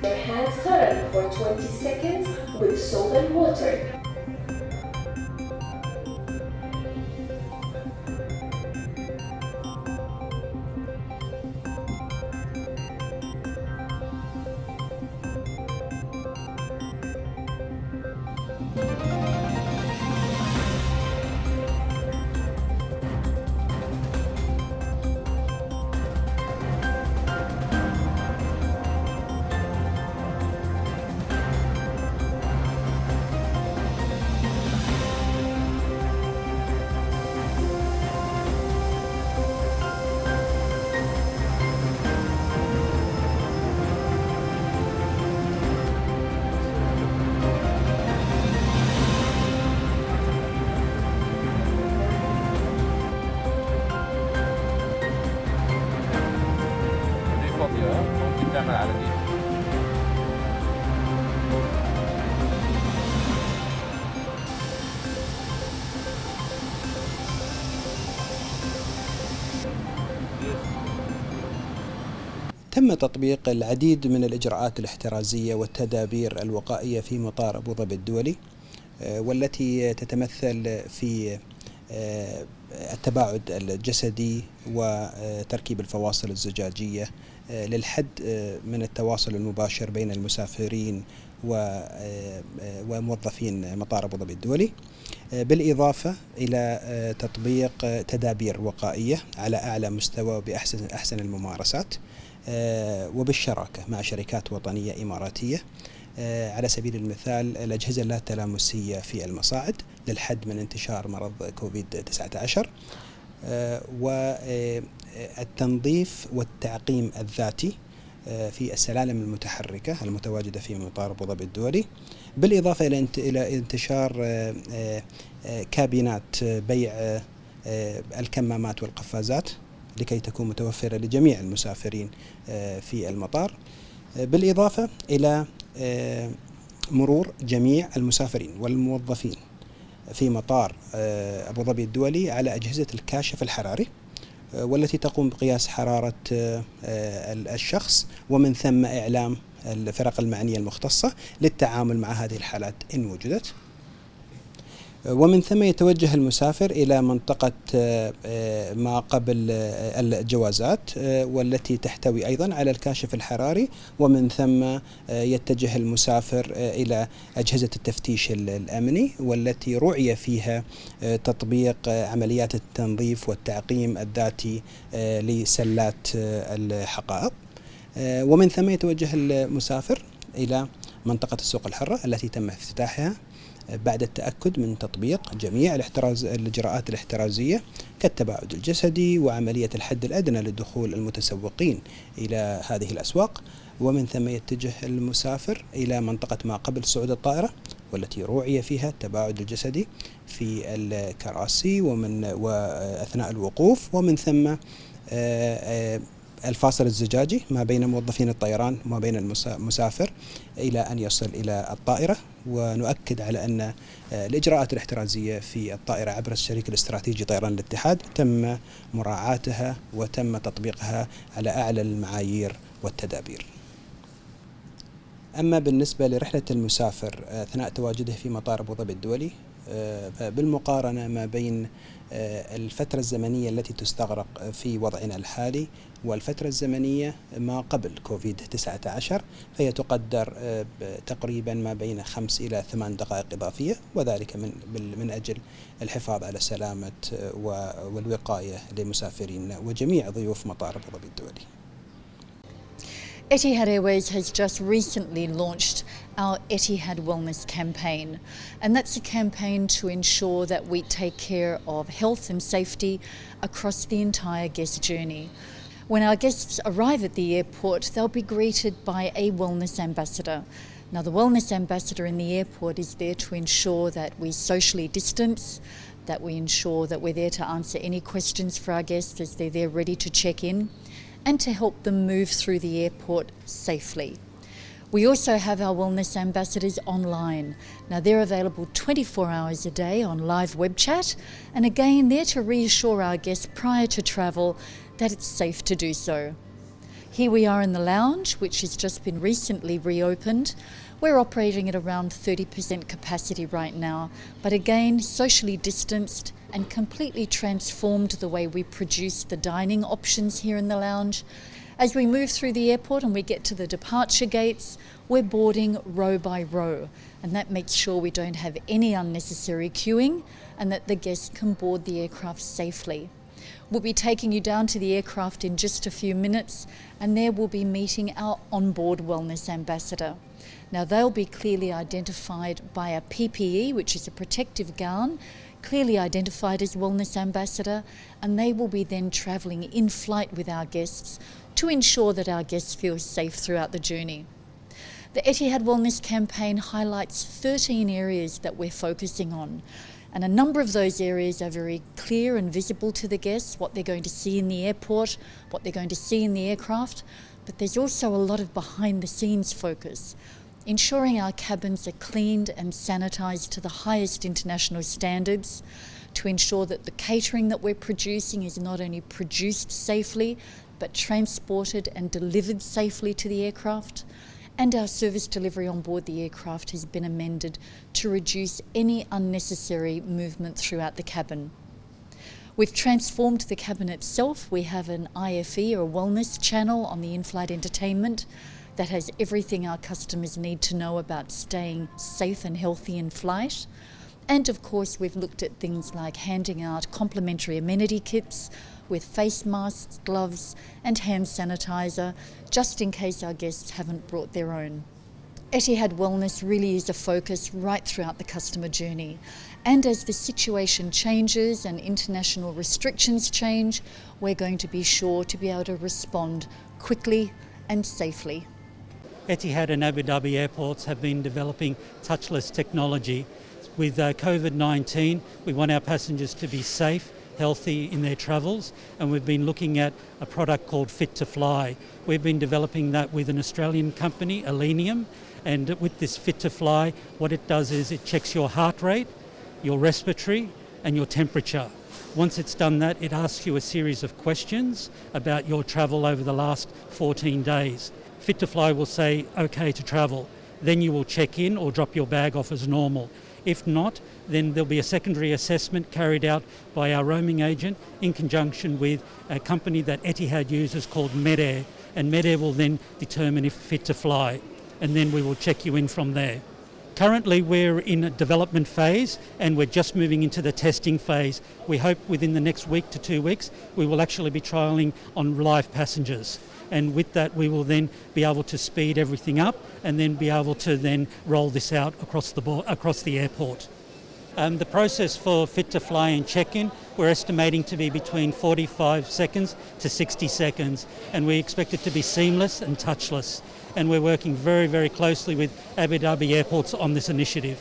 Your hands curl for 20 seconds with soap and water. تم تطبيق العديد من الإجراءات الاحترازية والتدابير الوقائية في مطار أبوظبي الدولي، والتي تتمثل في التباعد الجسدي وتركيب الفواصل الزجاجية للحد من التواصل المباشر بين المسافرين وموظفين مطار أبوظبي الدولي، بالإضافة إلى تطبيق تدابير وقائية على أعلى مستوى وبأحسن الممارسات، وبالشراكة مع شركات وطنية إماراتية، على سبيل المثال الأجهزة اللاتلامسية في المصاعد للحد من انتشار مرض كوفيد-19، والتنظيف والتعقيم الذاتي في السلالم المتحركة المتواجدة في مطار أبوظبي الدولي، بالإضافة إلى انتشار كابينات بيع الكمامات والقفازات لكي تكون متوفرة لجميع المسافرين في المطار، بالإضافة إلى مرور جميع المسافرين والموظفين في مطار أبوظبي الدولي على أجهزة الكاشف الحراري، والتي تقوم بقياس حرارة الشخص ومن ثم إعلام الفرق المعنية المختصة للتعامل مع هذه الحالات إن وجدت. ومن ثم يتوجه المسافر إلى منطقة ما قبل الجوازات، والتي تحتوي أيضا على الكاشف الحراري، ومن ثم يتجه المسافر إلى أجهزة التفتيش الأمني، والتي رعي فيها تطبيق عمليات التنظيف والتعقيم الذاتي لسلات الحقائب، ومن ثم يتوجه المسافر إلى منطقة السوق الحرة التي تم افتتاحها بعد التأكد من تطبيق جميع الإجراءات الاحترازية كالتباعد الجسدي وعملية الحد الأدنى لدخول المتسوقين إلى هذه الأسواق، ومن ثم يتجه المسافر إلى منطقة ما قبل صعود الطائرة، والتي روعي فيها التباعد الجسدي في الكراسي وأثناء الوقوف، ومن ثم الفاصل الزجاجي ما بين موظفين الطيران وما بين المسافر إلى أن يصل إلى الطائرة. ونؤكد على أن الإجراءات الاحترازية في الطائرة عبر الشريك الاستراتيجي طيران الاتحاد تم مراعاتها وتم تطبيقها على أعلى المعايير والتدابير. أما بالنسبة لرحلة المسافر أثناء تواجده في مطار أبوظبي الدولي، بالمقارنة ما بين الفترة الزمنية التي تستغرق في وضعنا الحالي والفترة الزمنية ما قبل كوفيد-19، فهي تقدر تقريبا ما بين 5 إلى 8 دقائق إضافية، وذلك من أجل الحفاظ على سلامة والوقاية لمسافرين وجميع ضيوف مطار أبوظبي الدولي. Etihad Airways has just recently launched our Etihad Wellness campaign, and that's a campaign to ensure that we take care of health and safety across the entire guest journey. When our guests arrive at the airport, they'll be greeted by a wellness ambassador. Now, the wellness ambassador in the airport is there to ensure that we socially distance, that we ensure that we're there to answer any questions for our guests as they're there ready to check in, and to help them move through the airport safely. We also have our wellness ambassadors online. Now, they're available 24 hours a day on live web chat, and again, there to reassure our guests prior to travel that it's safe to do so. Here we are in the lounge, which has just been recently reopened. We're operating at around 30% capacity right now, but again, socially distanced and completely transformed the way we produce the dining options here in the lounge. As we move through the airport and we get to the departure gates, we're boarding row by row, and that makes sure we don't have any unnecessary queuing and that the guests can board the aircraft safely. We'll be taking you down to the aircraft in just a few minutes, and there we'll be meeting our onboard wellness ambassador. Now they'll be clearly identified by a PPE, which is a protective gown, clearly identified as wellness ambassador, and they will be then travelling in flight with our guests to ensure that our guests feel safe throughout the journey. The Etihad Wellness campaign highlights 13 areas that we're focusing on, and a number of those areas are very clear and visible to the guests, what they're going to see in the airport, what they're going to see in the aircraft, but there's also a lot of behind the scenes focus, ensuring our cabins are cleaned and sanitised to the highest international standards, to ensure that the catering that we're producing is not only produced safely, but transported and delivered safely to the aircraft. And our service delivery on board the aircraft has been amended to reduce any unnecessary movement throughout the cabin. We've transformed the cabin itself. We have an IFE or a wellness channel on the in-flight entertainment that has everything our customers need to know about staying safe and healthy in flight. And of course, we've looked at things like handing out complimentary amenity kits with face masks, gloves and hand sanitizer, just in case our guests haven't brought their own. Etihad Wellness really is a focus right throughout the customer journey. And as the situation changes and international restrictions change, we're going to be sure to be able to respond quickly and safely. Etihad and Abu Dhabi airports have been developing touchless technology. With COVID-19, we want our passengers to be safe, healthy in their travels, and we've been looking at a product called Fit to Fly. We've been developing that with an Australian company, Alenium, and with this Fit to Fly, what it does is it checks your heart rate, your respiratory and your temperature. Once it's done that, it asks you a series of questions about your travel over the last 14 days. Fit to Fly will say, okay to travel. Then you will check in or drop your bag off as normal. If not, then there'll be a secondary assessment carried out by our roaming agent in conjunction with a company that Etihad uses called MedAir, and MedAir will then determine if fit to fly, and then we will check you in from there. Currently we're in a development phase and we're just moving into the testing phase. We hope within the next week to 2 weeks we will actually be trialling on live passengers, and with that we will then be able to speed everything up and then be able to then roll this out across the airport. The process for Fit to Fly and check-in we're estimating to be between 45 seconds to 60 seconds, and we expect it to be seamless and touchless, and we're working very, very closely with Abu Dhabi airports on this initiative.